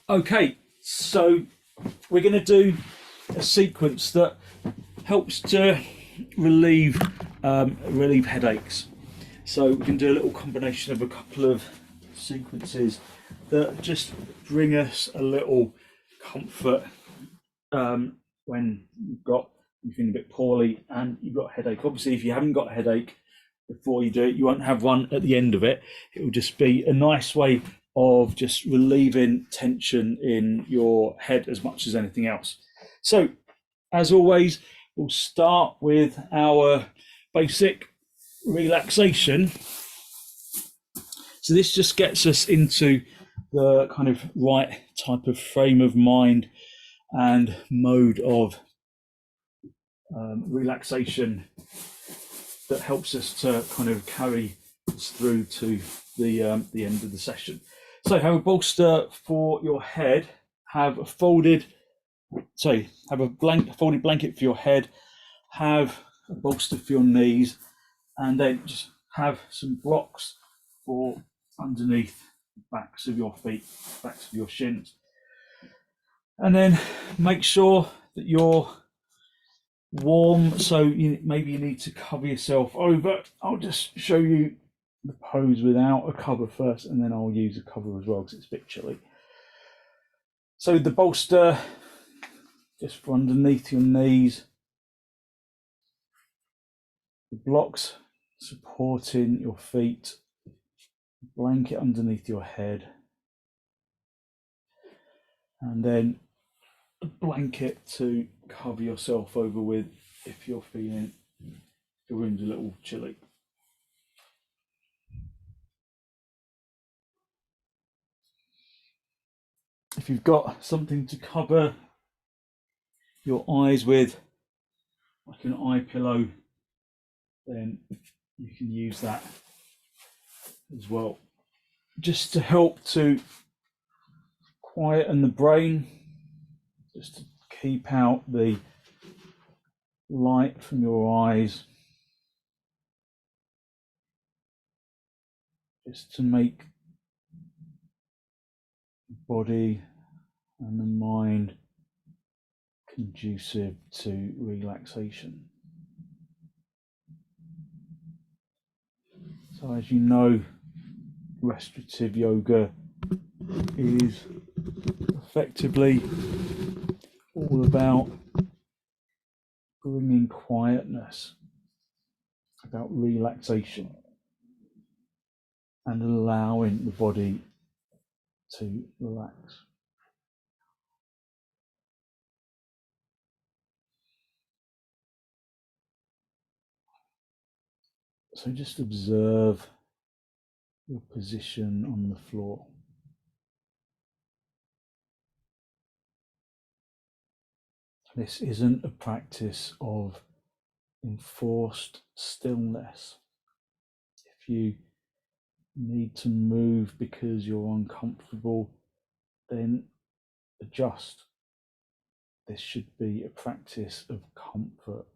Okay, so we're going to do a sequence that helps to relieve relieve headaches. So we can do a little combination of a couple of sequences that just bring us a little comfort when you're feeling a bit poorly and you've got a headache. Obviously, if you haven't got a headache before you do it, you won't have one at the end of it. It will just be a nice way of just relieving tension in your head as much as anything else. So, as always, we'll start with our basic relaxation. So, this just gets us into the kind of right type of frame of mind and mode of relaxation that helps us to kind of carry us through to the end of the session. So have a bolster for your head. Have a folded folded blanket for your head. Have a bolster for your knees, and then just have some blocks for underneath the backs of your feet, backs of your shins, and then make sure that you're warm. So maybe you need to cover yourself over. I'll just show you the pose without a cover first, and then I'll use a cover as well because it's a bit chilly. So the bolster just for underneath your knees, the blocks supporting your feet, blanket underneath your head, and then a blanket to cover yourself over with if you're feeling the room's a little chilly. If you've got something to cover your eyes with, like an eye pillow, then you can use that as well. Just to help to quieten the brain, just to keep out the light from your eyes, just to make the body and the mind conducive to relaxation. So as you know, restorative yoga is effectively all about bringing quietness, about relaxation, and allowing the body to relax. So just observe your position on the floor. This isn't a practice of enforced stillness. If you need to move because you're uncomfortable, then adjust. This should be a practice of comfort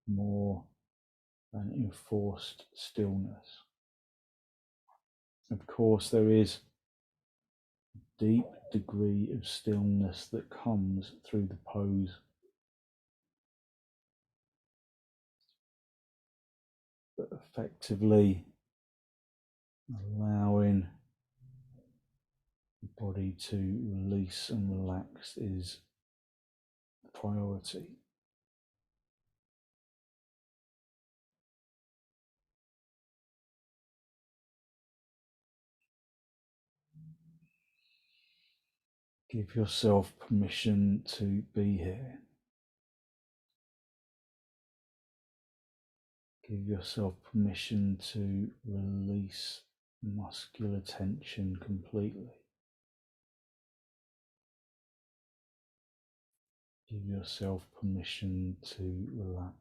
more than enforced stillness. Of course, there is a deep degree of stillness that comes through the pose. But effectively allowing the body to release and relax is the priority. Give yourself permission to be here. Give yourself permission to release muscular tension completely. Give yourself permission to relax.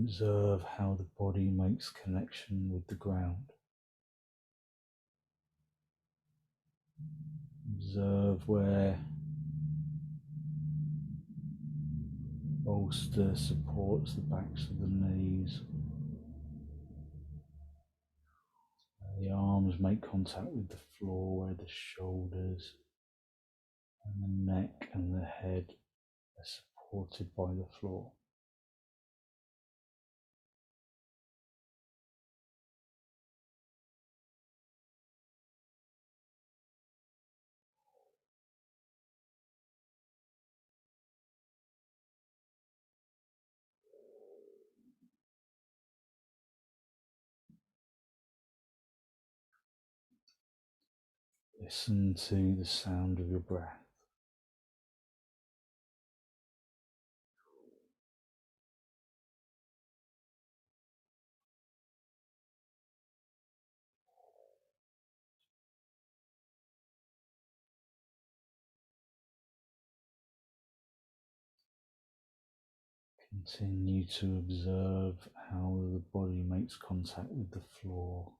Observe how the body makes connection with the ground. Observe where bolster supports the backs of the knees. The arms make contact with the floor, where the shoulders and the neck and the head are supported by the floor. Listen to the sound of your breath. Continue to observe how the body makes contact with the floor.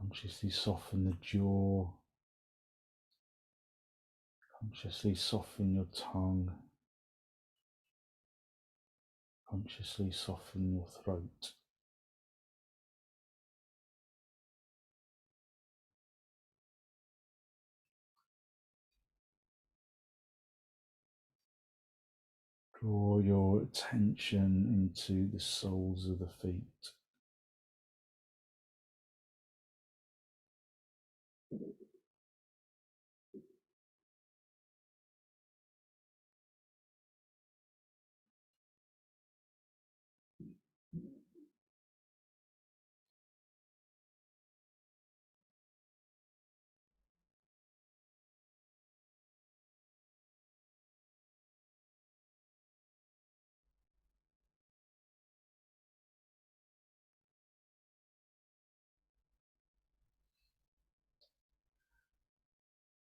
Consciously soften the jaw. Consciously soften your tongue. Consciously soften your throat. Draw your attention into the soles of the feet.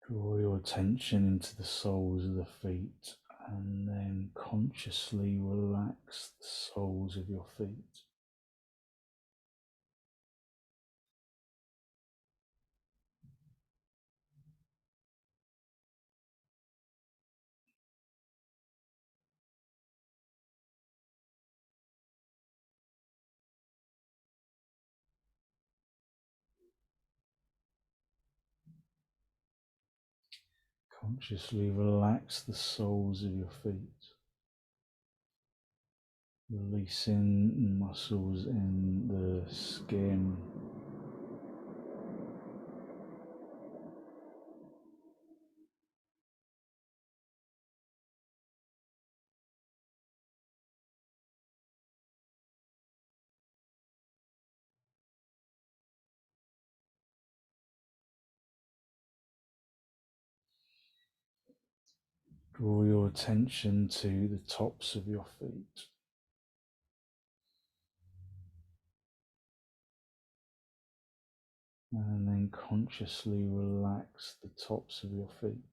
Draw your attention into the soles of the feet and then consciously relax the soles of your feet. Consciously relax the soles of your feet, releasing muscles in the skin. Draw your attention to the tops of your feet. And then consciously relax the tops of your feet.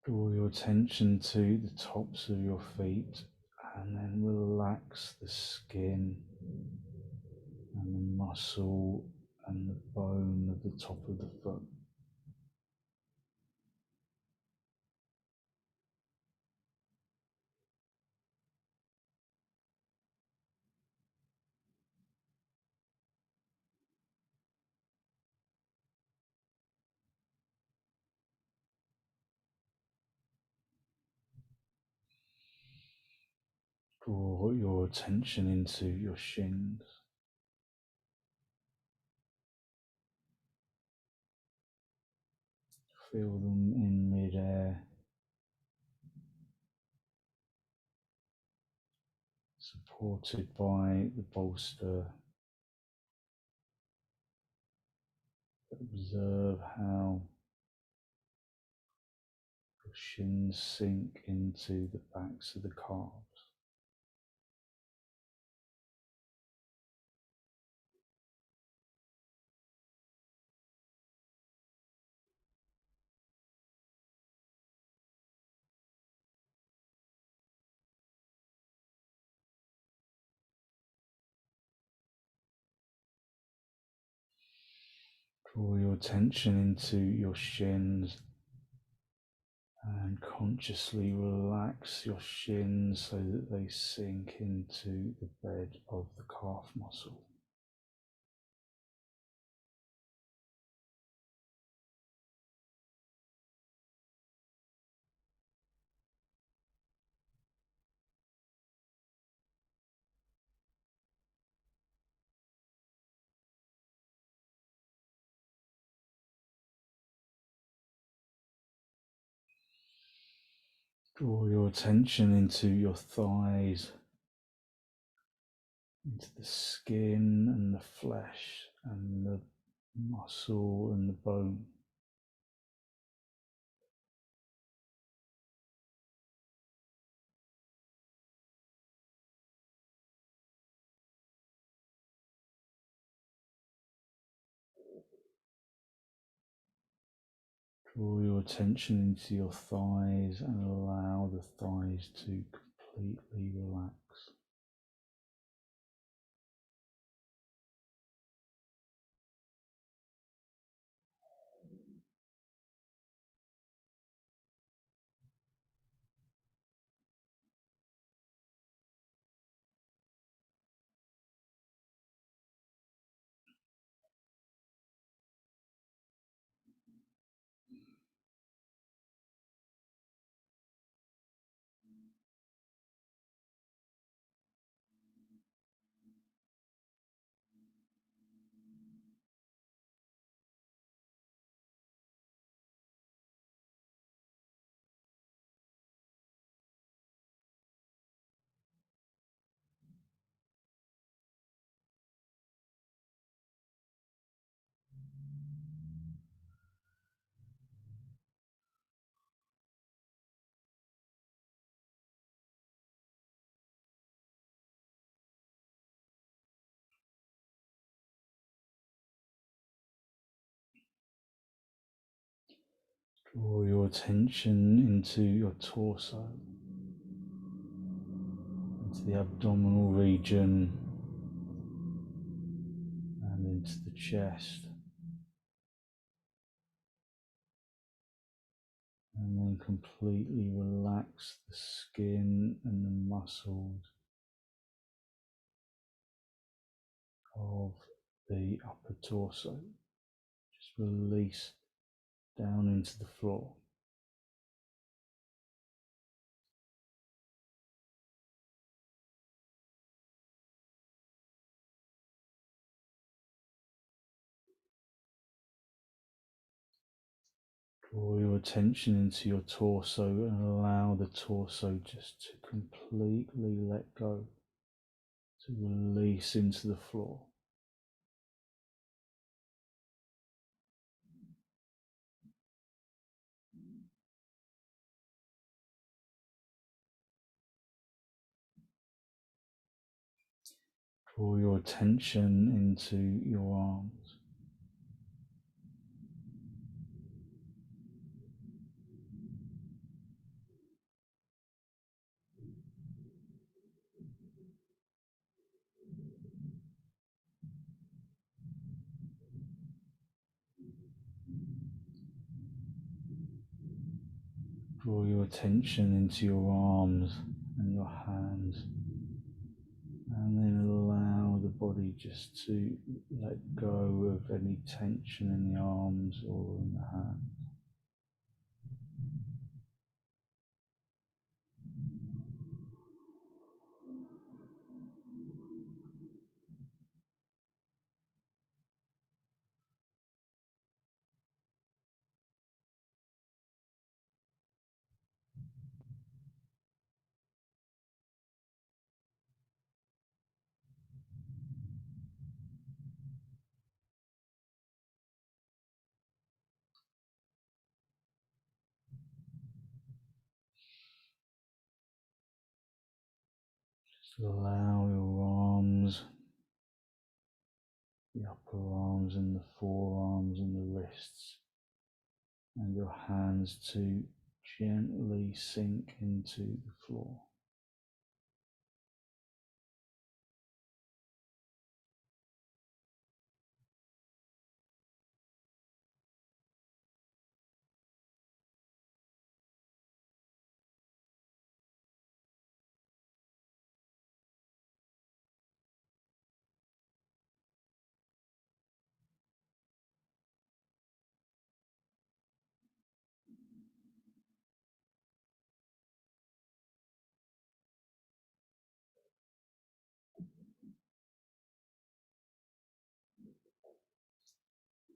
Draw your attention to the tops of your feet and then relax the skin and the muscle and the bone of the top of the foot. Draw your attention into your shins. Feel them in mid-air, supported by the bolster. Observe how your shins sink into the backs of the calves. Draw your attention into your shins and consciously relax your shins so that they sink into the bed of the calf muscle. Draw your attention into your thighs, into the skin and the flesh and the muscle and the bone. Draw your attention into your thighs and allow the thighs to completely relax. Draw your attention into your torso, into the abdominal region and into the chest, and then completely relax the skin and the muscles of the upper torso. Just release down into the floor. Draw your attention into your torso and allow the torso just to completely let go, to release into the floor. Draw your attention into your arms. Draw your attention into your arms and your hands, and then allow the body just to let go of any tension in the arms or in the hands. So allow your arms, the upper arms and the forearms and the wrists and your hands to gently sink into the floor.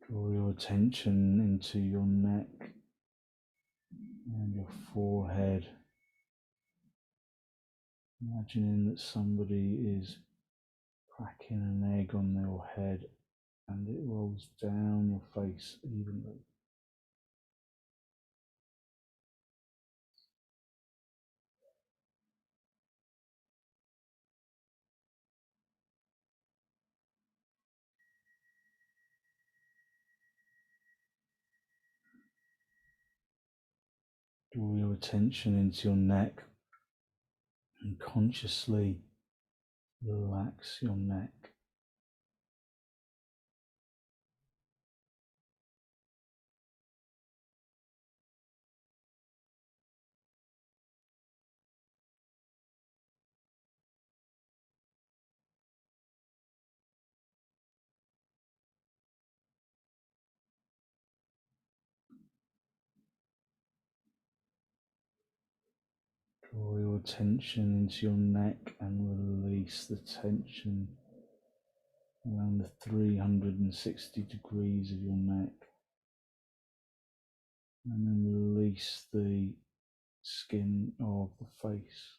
Draw your attention into your neck and your forehead, imagining that somebody is cracking an egg on your head and it rolls down your face evenly. Draw your attention into your neck and consciously relax your neck. Draw your attention into your neck and release the tension around the 360 degrees of your neck. And then release the skin of the face.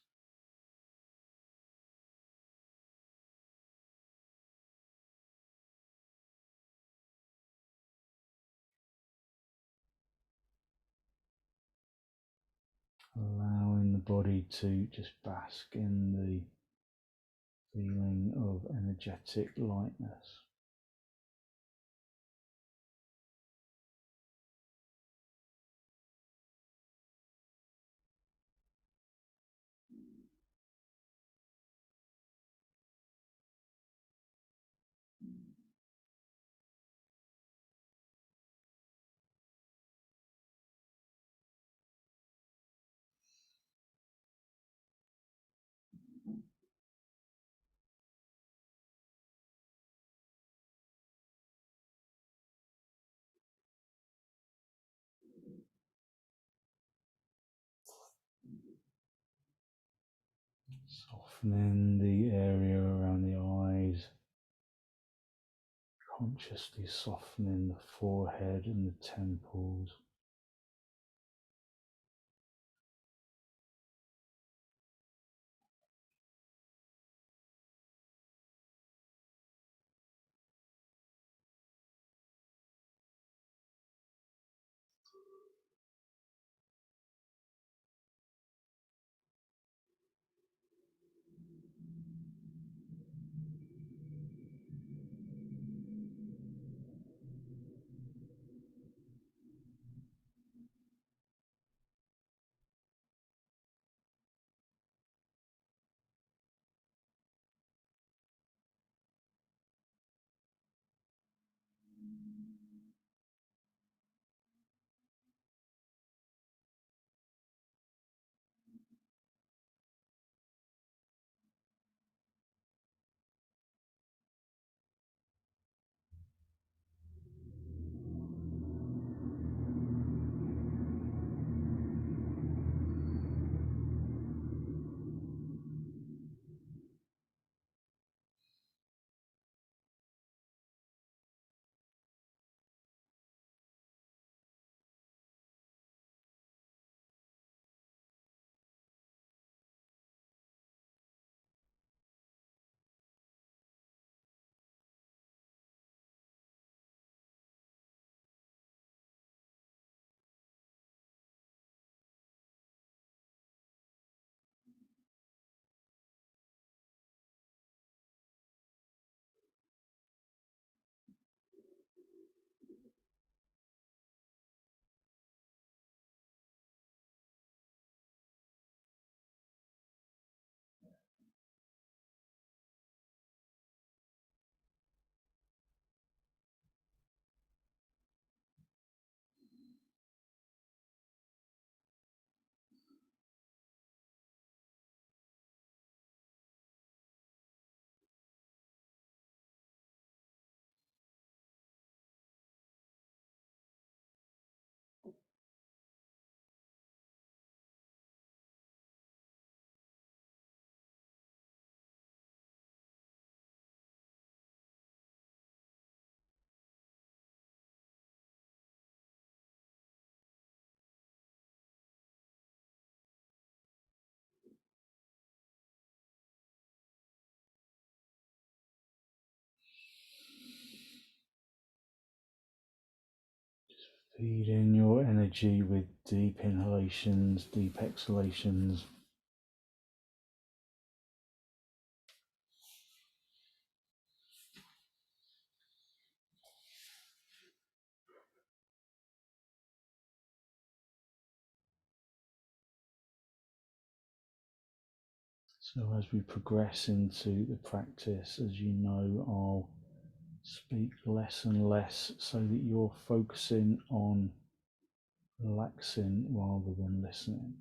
Allowing the body to just bask in the feeling of energetic lightness. Softening the area around the eyes, consciously softening the forehead and the temples. Feed in your energy with deep inhalations, deep exhalations. So as we progress into the practice, as you know, I'll speak less and less so that you're focusing on relaxing rather than listening.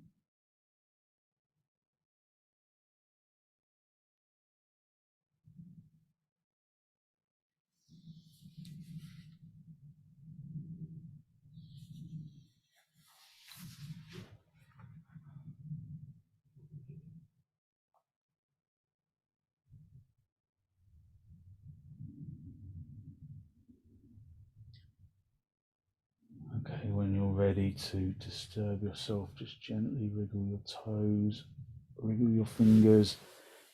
Okay, when you're ready to disturb yourself, just gently wriggle your toes, wriggle your fingers.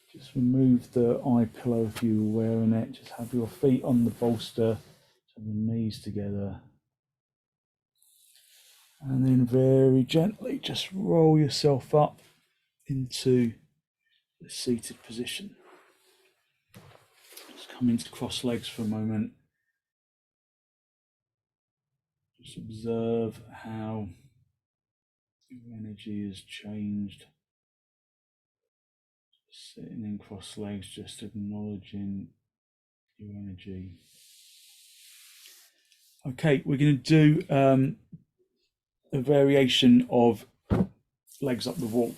Just remove the eye pillow if you were wearing it. Just have your feet on the bolster, so the knees together. And then very gently just roll yourself up into the seated position. Just come into cross legs for a moment. Just observe how your energy has changed. Just sitting in cross legs, just acknowledging your energy. Okay, we're going to do a variation of legs up the wall.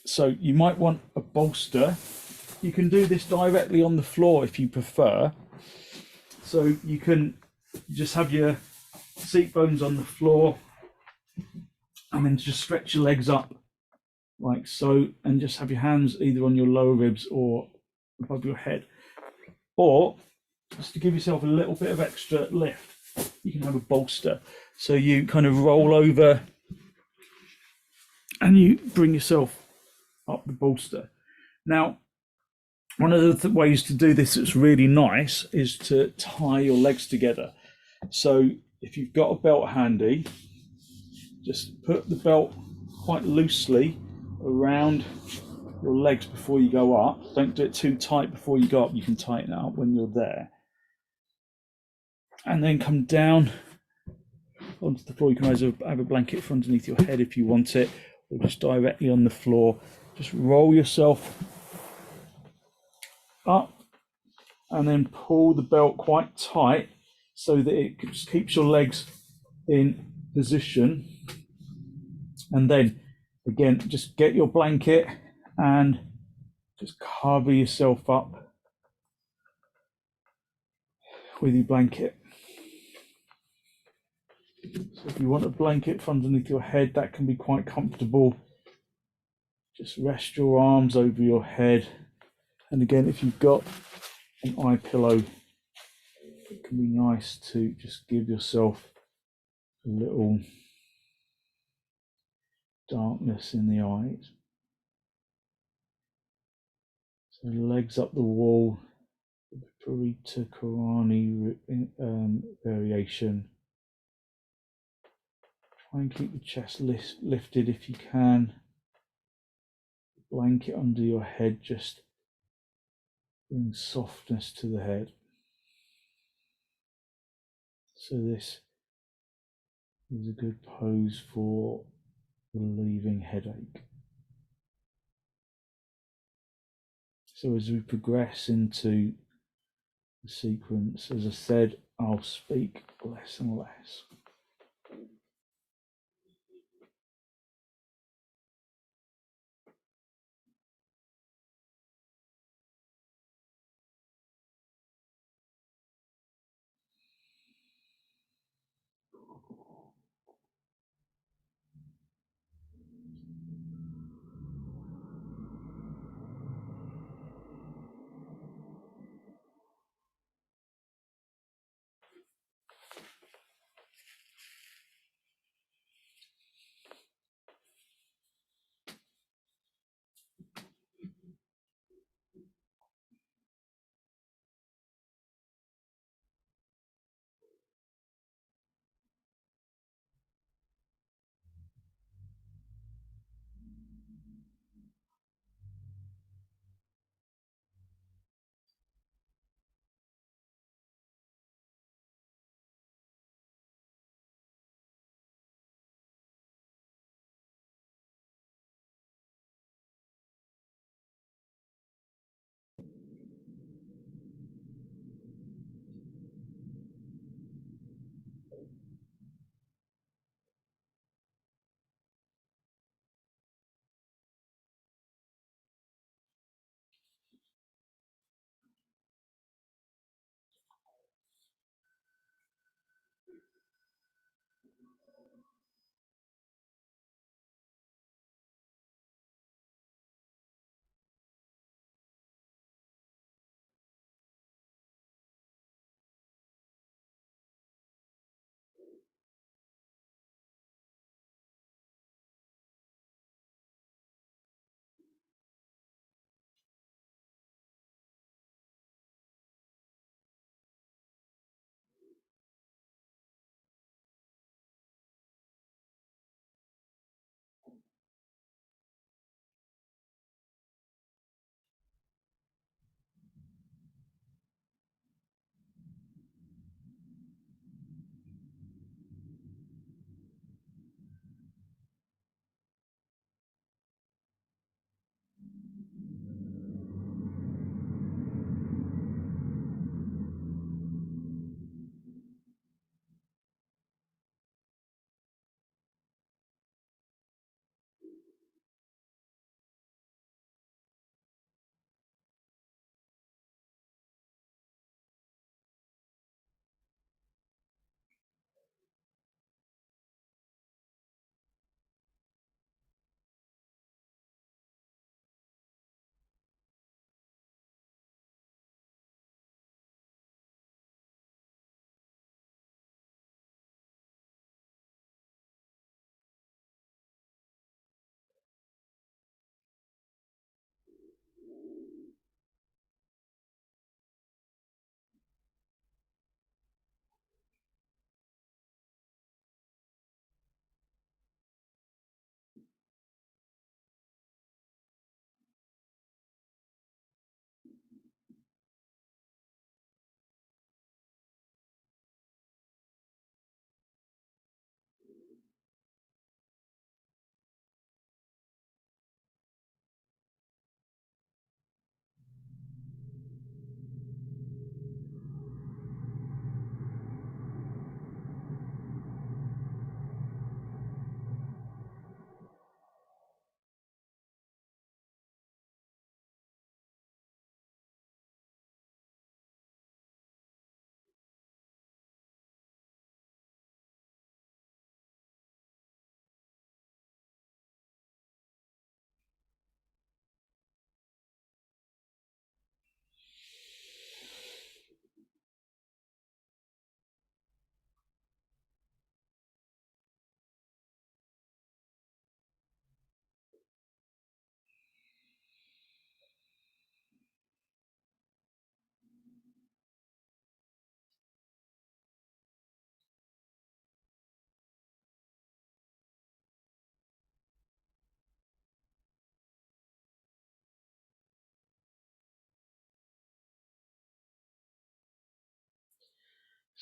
So you might want a bolster. You can do this directly on the floor if you prefer. So you can just have your seat bones on the floor and then just stretch your legs up like so, and just have your hands either on your lower ribs or above your head. Or just to give yourself a little bit of extra lift, you can have a bolster. So you kind of roll over and you bring yourself up the bolster. Now, one of the ways to do this that's really nice is to tie your legs together. So if you've got a belt handy, just put the belt quite loosely around your legs before you go up. Don't do it too tight before you go up. You can tighten it up when you're there. And then come down onto the floor. You can either have a blanket for underneath your head if you want it, or just directly on the floor. Just roll yourself up and then pull the belt quite tight so that it just keeps your legs in position. And then again, just get your blanket and just cover yourself up with your blanket. So if you want a blanket for underneath your head, that can be quite comfortable. Just rest your arms over your head. And again, if you've got an eye pillow, it can be nice to just give yourself a little darkness in the eyes. So legs up the wall, the Parita Karani variation. Try and keep the chest lifted if you can. Blanket under your head just brings softness to the head. So this is a good pose for relieving headache. So as we progress into the sequence, as I said, I'll speak less and less.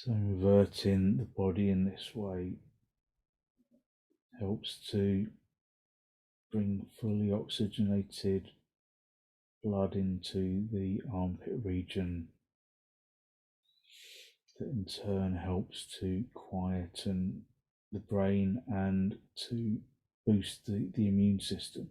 So reverting the body in this way helps to bring fully oxygenated blood into the armpit region, that in turn helps to quieten the brain and to boost the immune system.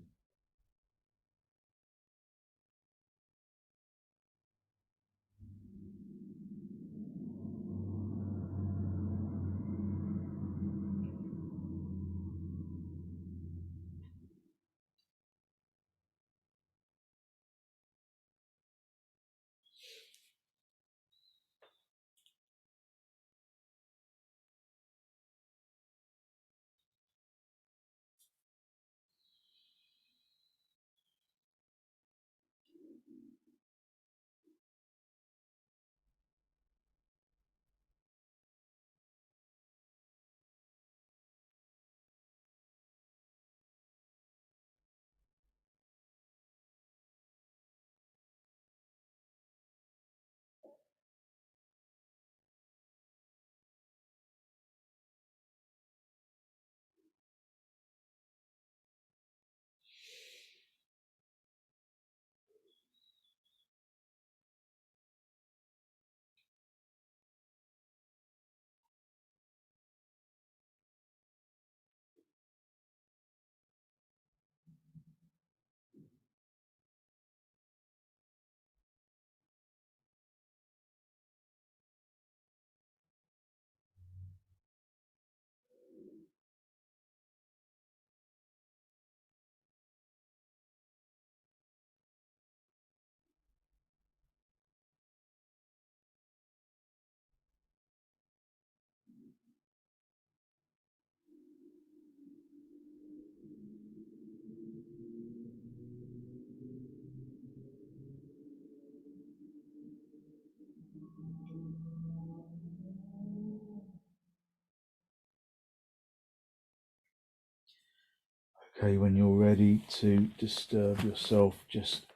Okay, when you're ready to disturb yourself, just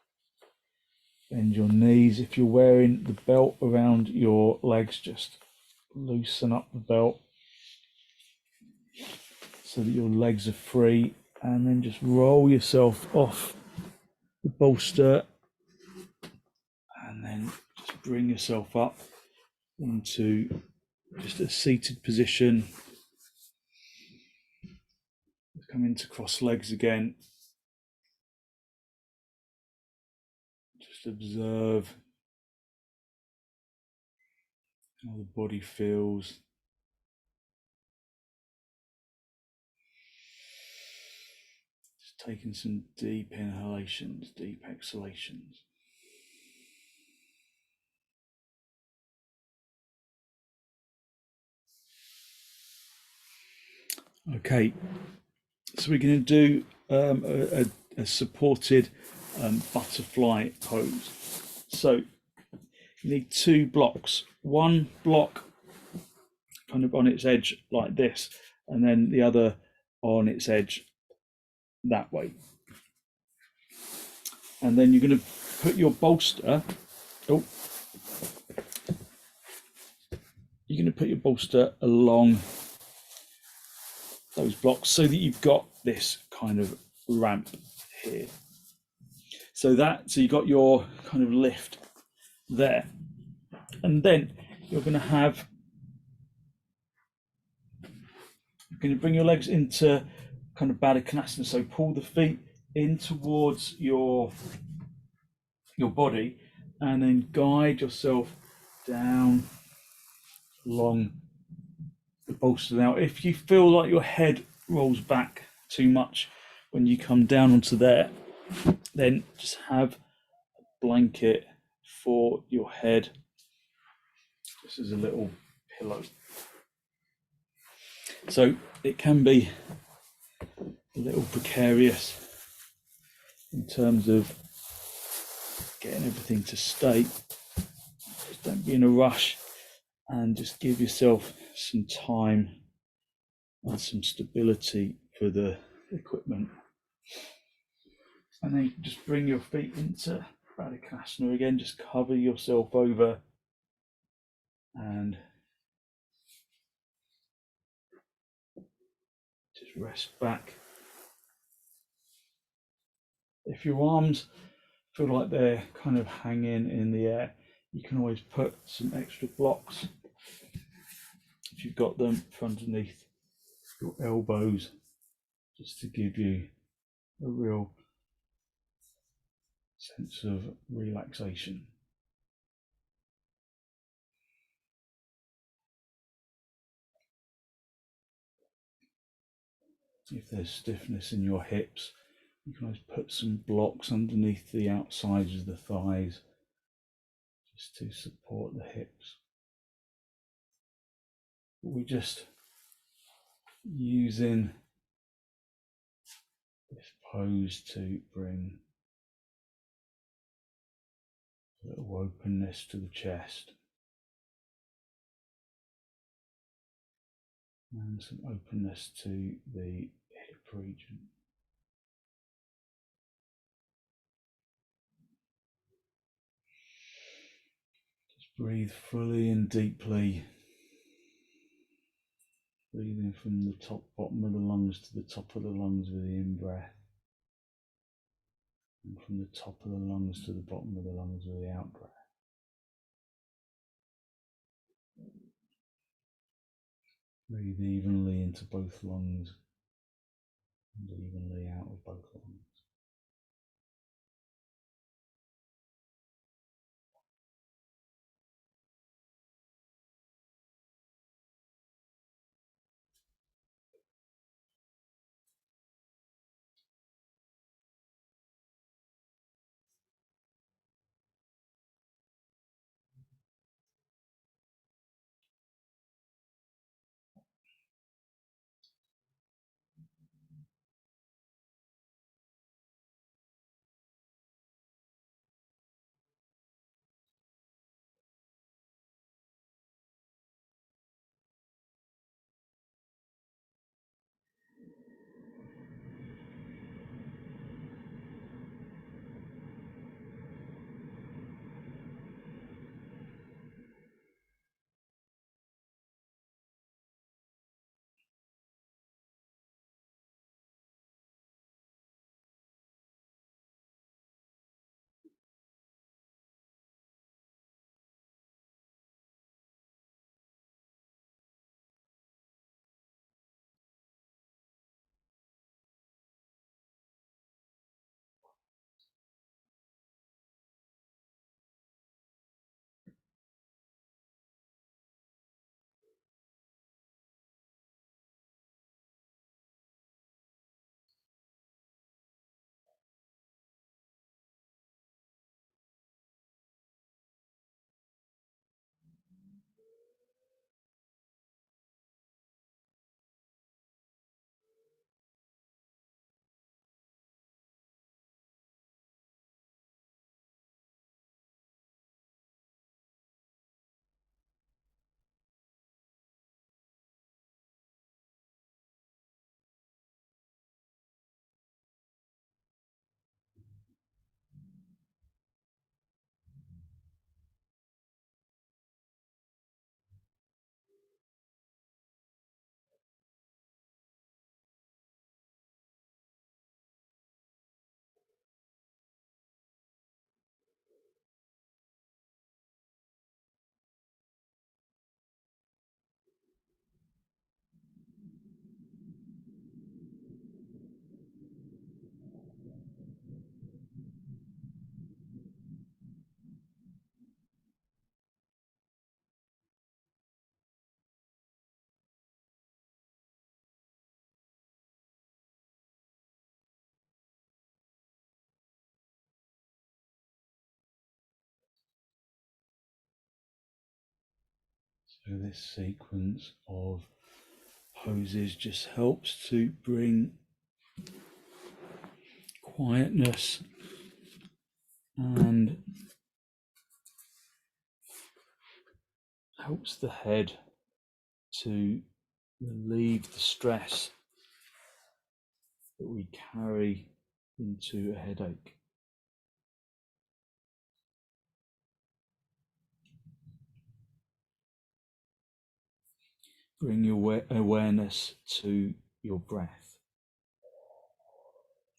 bend your knees. If you're wearing the belt around your legs, just loosen up the belt so that your legs are free, and then just roll yourself off the bolster, and then just bring yourself up into just a seated position. Come into cross legs again. Just observe how the body feels. Just taking some deep inhalations, deep exhalations. Okay, so we're going to do a supported butterfly pose. So you need 2 blocks. One block kind of on its edge like this, and then the other on its edge that way. And then you're going to put your bolster. You're going to put your bolster along those blocks so that you've got this kind of ramp here. So you've got your kind of lift there. And then you're going to bring your legs into kind of Baddha Konasana. So pull the feet in towards your body, and then guide yourself down along the bolster. Now, if you feel like your head rolls back too much when you come down onto there, then just have a blanket for your head. This is a little pillow. So it can be a little precarious in terms of getting everything to stay. Just don't be in a rush, and just give yourself some time and some stability for the equipment. And then you can just bring your feet into Baddha Konasana again, just cover yourself over and rest back. If your arms feel like they're kind of hanging in the air, you can always put some extra blocks, if you've got them, underneath your elbows, just to give you a real sense of relaxation. If there's stiffness in your hips, you can always put some blocks underneath the outsides of the thighs just to support the hips. We're just using this pose to bring a little openness to the chest and some openness to the hip region. Just breathe fully and deeply. Breathing from the top, bottom of the lungs to the top of the lungs with the in-breath. And from the top of the lungs to the bottom of the lungs with the out-breath. Breathe evenly into both lungs and evenly out of both lungs. So this sequence of poses just helps to bring quietness and helps the head to relieve the stress that we carry into a headache. Bring your awareness to your breath.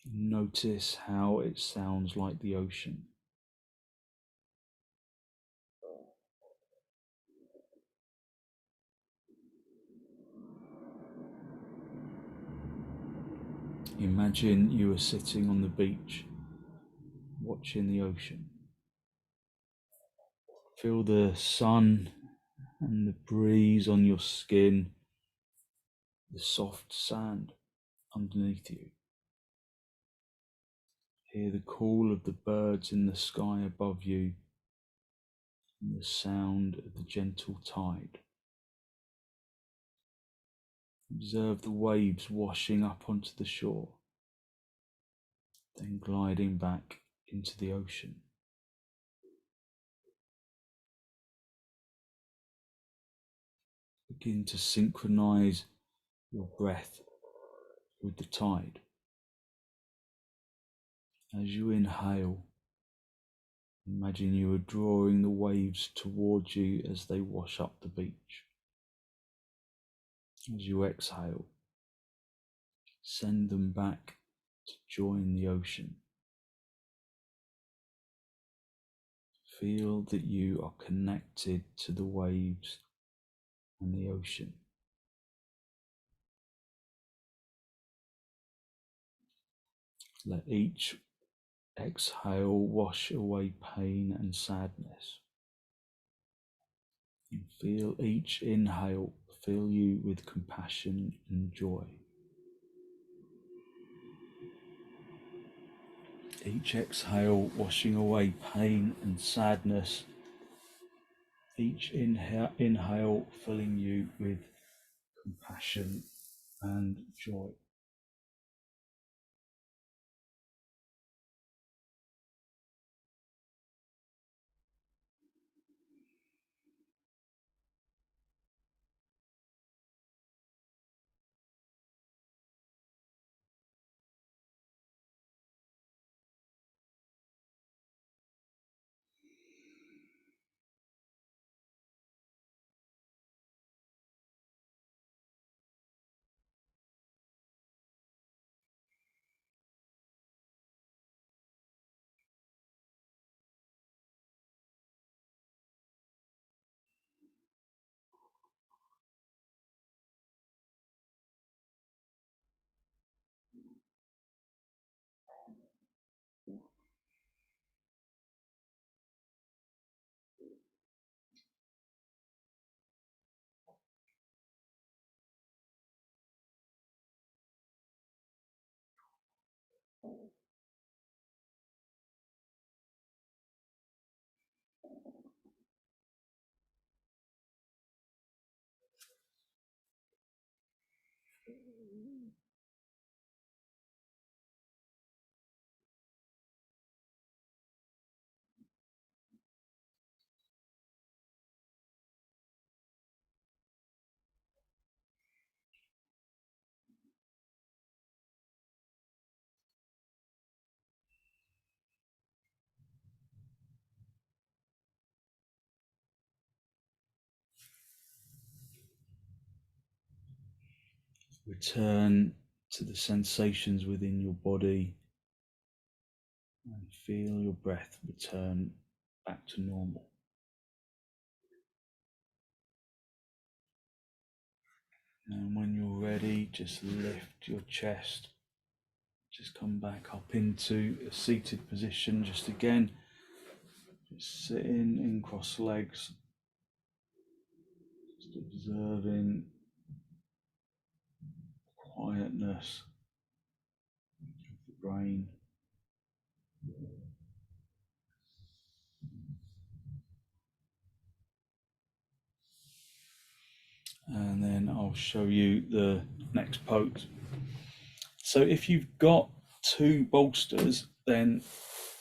Notice how it sounds like the ocean. Imagine you are sitting on the beach, watching the ocean. Feel the sun and the breeze on your skin, the soft sand underneath you. Hear the call of the birds in the sky above you and the sound of the gentle tide. Observe the waves washing up onto the shore, then gliding back into the ocean. Begin to synchronize your breath with the tide. As you inhale, imagine you are drawing the waves towards you as they wash up the beach. As you exhale, send them back to join the ocean. Feel that you are connected to the waves and the ocean. Let each exhale wash away pain and sadness. And feel each inhale fill you with compassion and joy. Each exhale washing away pain and sadness. Each inhale filling you with compassion and joy. Return to the sensations within your body and feel your breath return back to normal. And when you're ready, just lift your chest. Just come back up into a seated position. Just again, just sitting in cross legs. Just observing quietness of the brain. And then I'll show you the next pose. So if you've got two bolsters, then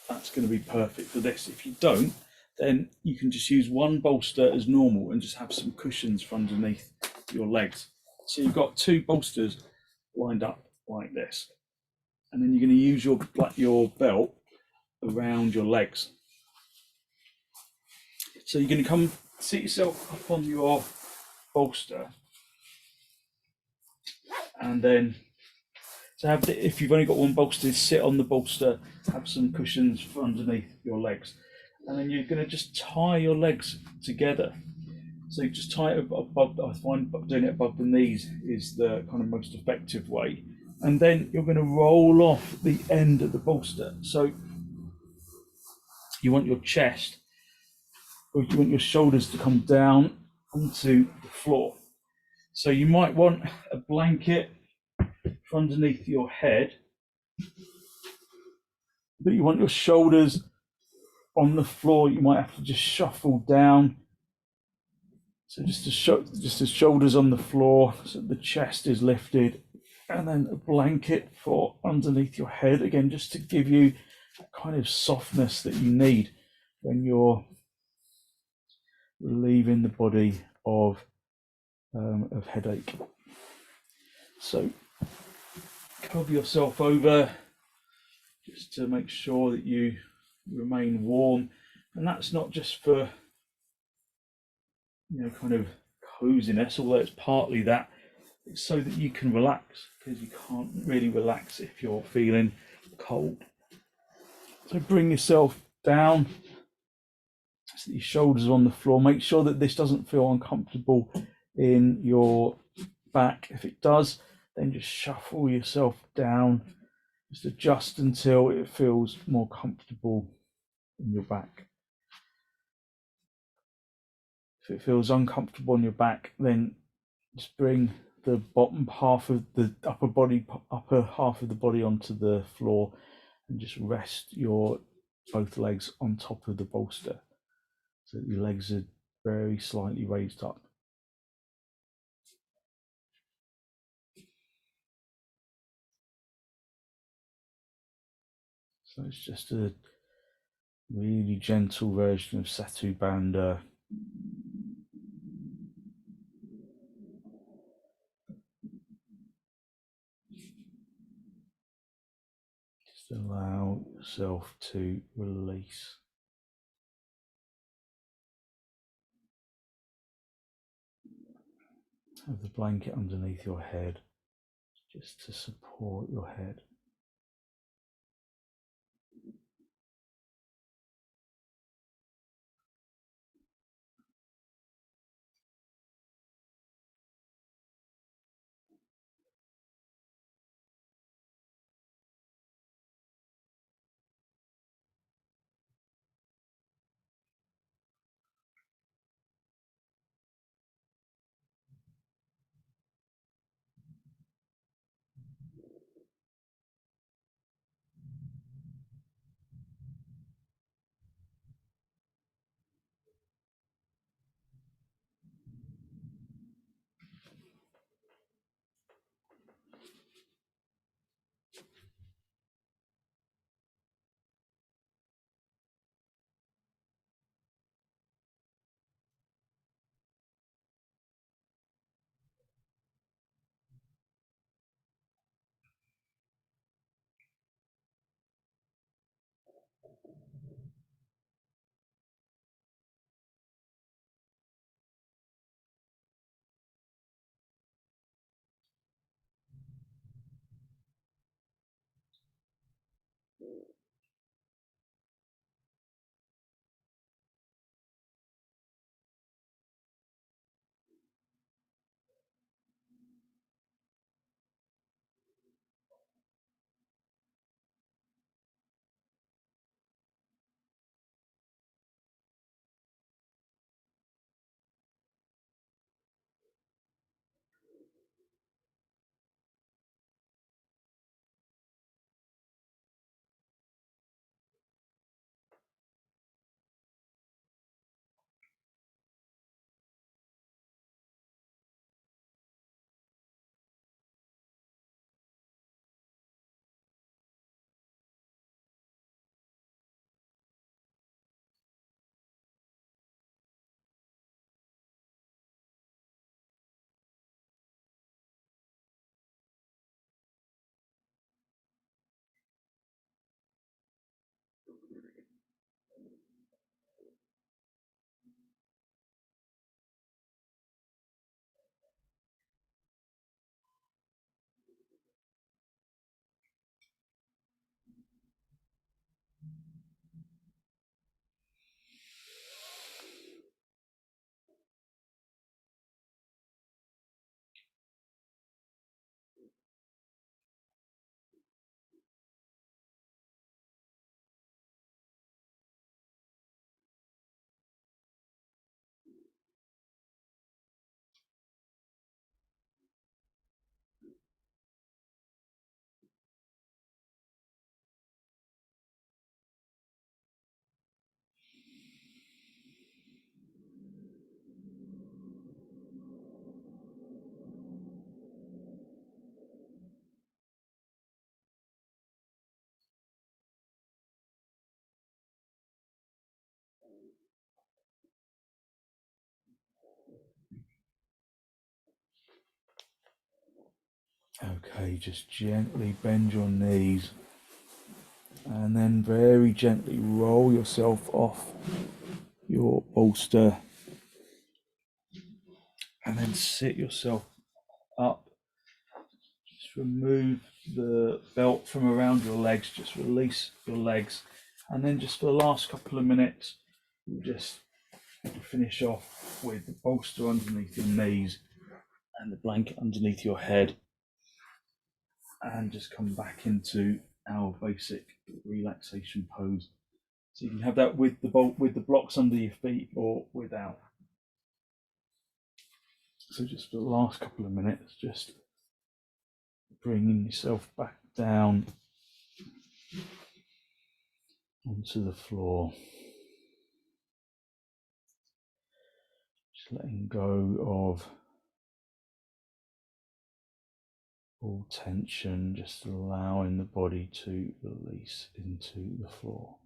that's going to be perfect for this. If you don't, then you can just use one bolster as normal and just have some cushions for underneath your legs. So you've got two bolsters lined up like this. And then you're going to use your belt around your legs. So you're going to come sit yourself up on your bolster, and then to have if you've only got one bolster, sit on the bolster, have some cushions for underneath your legs, and then you're going to just tie your legs together. So you just tie it above. I find doing it above the knees is the kind of most effective way, and then you're going to roll off the end of the bolster. So you want your chest, or you want your shoulders to come down onto the floor. So you might want a blanket for underneath your head, but you want your shoulders on the floor. You might have to just shuffle down. So just the shoulders on the floor, so the chest is lifted, and then a blanket for underneath your head again, just to give you that kind of softness that you need when you're relieving the body of headache. So cover yourself over just to make sure that you remain warm, and that's not just for kind of coziness, although it's partly that. It's so that you can relax, because you can't really relax if you're feeling cold. So bring yourself down so that your shoulders are on the floor. Make sure that this doesn't feel uncomfortable in your back. If it does, then just shuffle yourself down. Just adjust until it feels more comfortable in your back. If it feels uncomfortable on your back, then just bring the bottom half of the upper half of the body onto the floor, and just rest your both legs on top of the bolster, so that your legs are very slightly raised up. So it's just a really gentle version of Satu Bandha. Just allow yourself to release. Have the blanket underneath your head, just to support your head. Okay, just gently bend your knees and then very gently roll yourself off your bolster and then sit yourself up. Just remove the belt from around your legs, just release your legs, and then just for the last couple of minutes we'll just finish off with the bolster underneath your knees and the blanket underneath your head, and just come back into our basic relaxation pose. So you can have that with the blocks under your feet or without. So just for the last couple of minutes, just bringing yourself back down onto the floor. Just letting go of all tension, just allowing the body to release into the floor.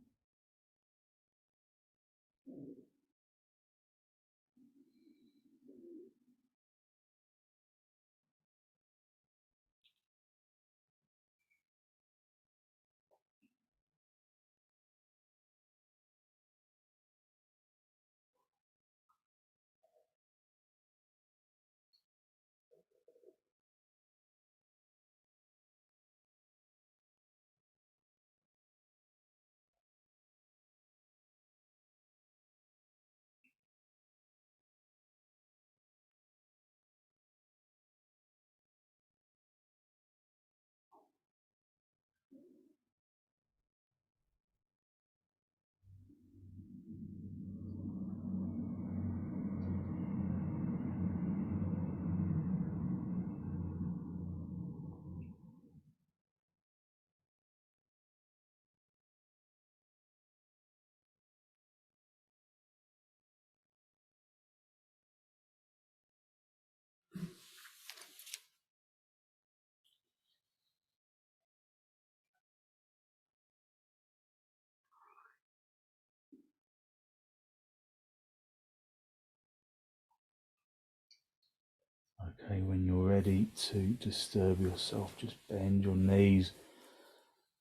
Okay, when you're ready to disturb yourself, just bend your knees,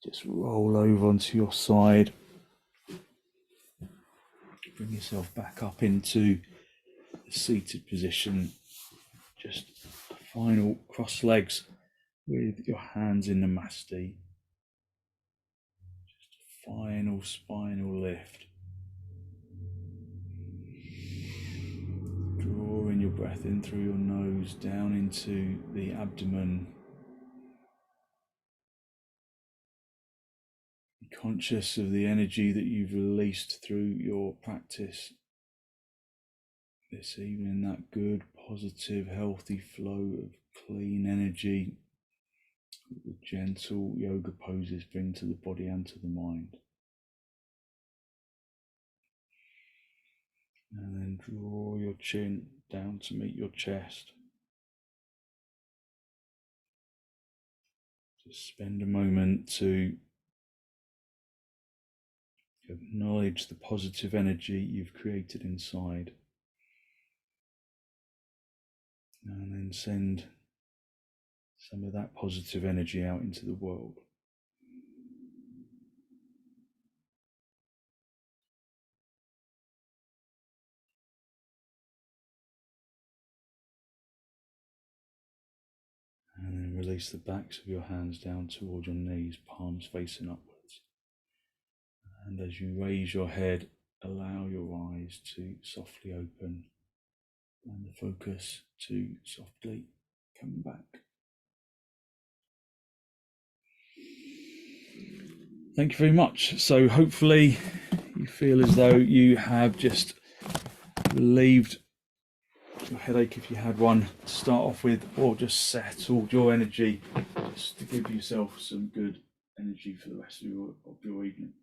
just roll over onto your side, bring yourself back up into the seated position, just final cross legs with your hands in the Namaste. Just a final spinal lift. Drawing your breath in through your nose down into the abdomen. Be conscious of the energy that you've released through your practice this evening, that good, positive, healthy flow of clean energy that the gentle yoga poses bring to the body and to the mind. And then draw your chin down to meet your chest. Just spend a moment to acknowledge the positive energy you've created inside. And then send some of that positive energy out into the world. And then release the backs of your hands down toward your knees, palms facing upwards. And as you raise your head, allow your eyes to softly open and the focus to softly come back. Thank you very much. So hopefully you feel as though you have just relieved your headache if you had one to start off with, or just settled your energy just to give yourself some good energy for the rest of your evening.